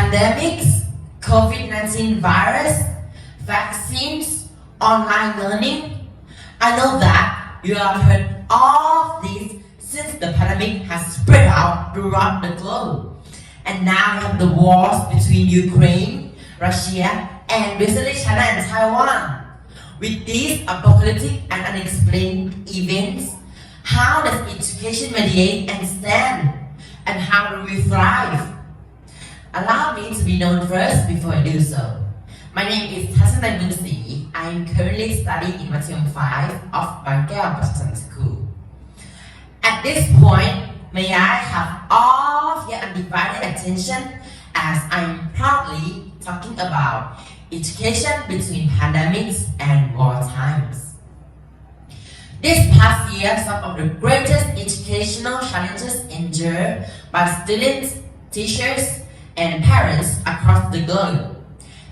pandemics, COVID-19 virus, vaccines, online learning. I know that you have heard all of these since the pandemic has spread out throughout the globe. And now we have the wars between Ukraine, Russia, and recently China and Taiwan. With these apocalyptic and unexplained events, how does education mediate and stand? And how do we thrive? Allow me to be known first before I do so. My name is Tassanai Munsi. I am currently studying in Mathematics 5 of BKPS School. At this point, may I have all of your undivided attention as I am proudly talking about education between pandemics and war times. This past year, some of the greatest educational challenges endured by students, teachers, and parents across the globe.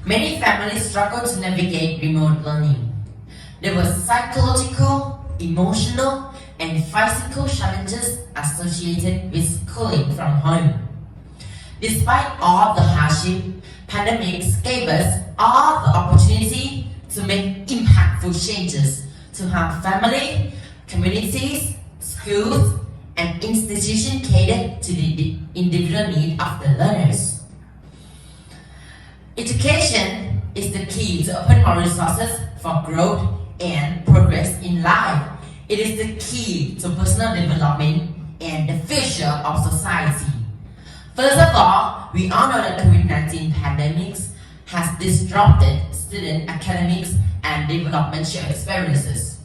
Many families struggled to navigate remote learning. There were psychological, emotional, and physical challenges associated with schooling from home. Despite all the hardship, pandemics gave us all the opportunity to make impactful changes to how family, communities, schools, and institutions cater to the individual needs of the learners. Education is the key to open more resources for growth and progress in life. It is the key to personal development and the future of society. First of all, we all know that COVID-19 pandemic has disrupted student academics and developmental experiences.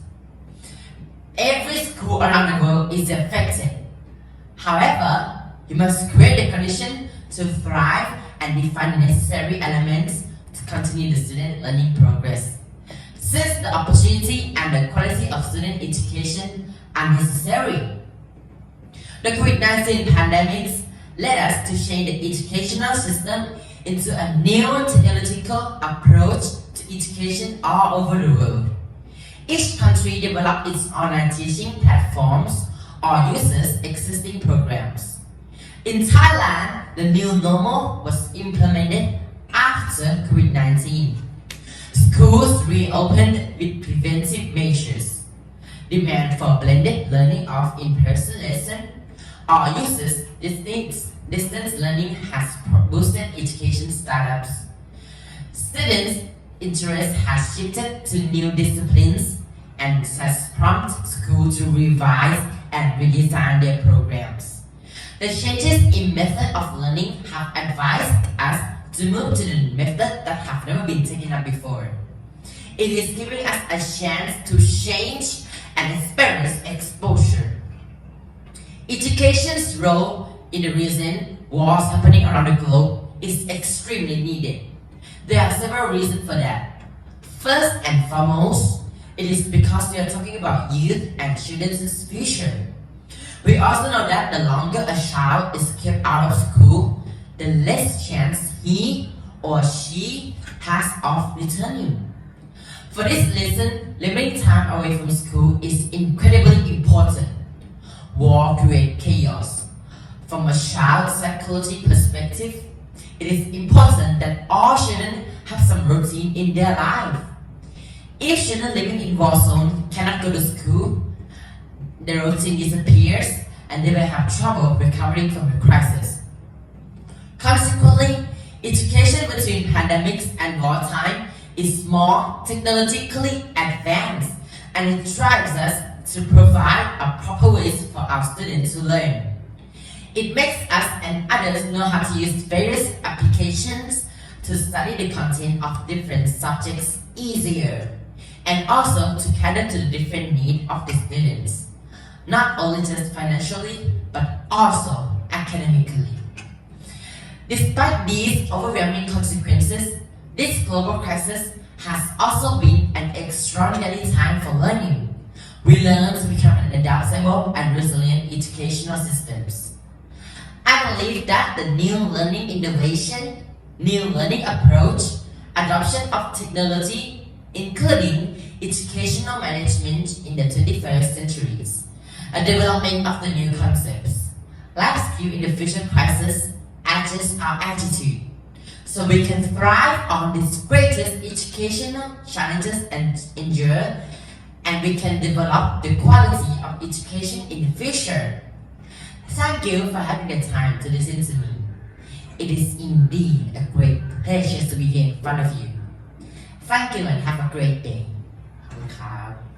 Every school around the world is affected. However, you must create the condition to thrive and define the necessary elements to continue the student learning progress. Since the opportunity and the quality of student education are necessary. The COVID-19 pandemic led us to change the educational system into a new technological approach to education all over the world. Each country developed its online teaching platforms or uses existing programs. In Thailand, the new normal was implemented after COVID-19. Schools reopened with preventive measures. Demand for blended learning of in-person lesson or uses distance learning has boosted education startups. Students' interest has shifted to new disciplines and has prompted schools to revise and redesign their programs. The changes in method of learning have advised us to move to the method that have never been taken up before. It is giving us a chance to change and experience exposure. Education's role in the recent wars happening around the globe is extremely needed. There are several reasons for that. First and foremost, it is because we are talking about youth and children's future. We also know that the longer a child is kept out of school, the less chance he or she has of returning. For this reason, limiting time away from school is incredibly important. War creates chaos. From a child's psychology perspective, it is important that all children have some routine in their life. If children living in war zone cannot go to school, their routine disappears and they will have trouble recovering from the crisis. Consequently, education between pandemics and wartime is more technologically advanced and it drives us to provide a proper ways for our students to learn. It makes us and others know how to use various applications to study the content of different subjects easier and also to cater to the different needs of the students, not only just financially but also academically. Despite these overwhelming consequences, this global crisis has also been an extraordinary time for learning. We learn to become an adaptable and resilient educational systems. I believe that the new learning innovation, new learning approach, adoption of technology, including educational management in the 21st centuries, a development of the new concepts, life skill in the future crisis, adjust our attitude. so we can thrive on these greatest educational challenges and endure, and we can develop the quality of education in the future. Thank you for having the time to listen to me. It is indeed a great pleasure to be here in front of you. Thank you and have a great day. ขอบคุณครับ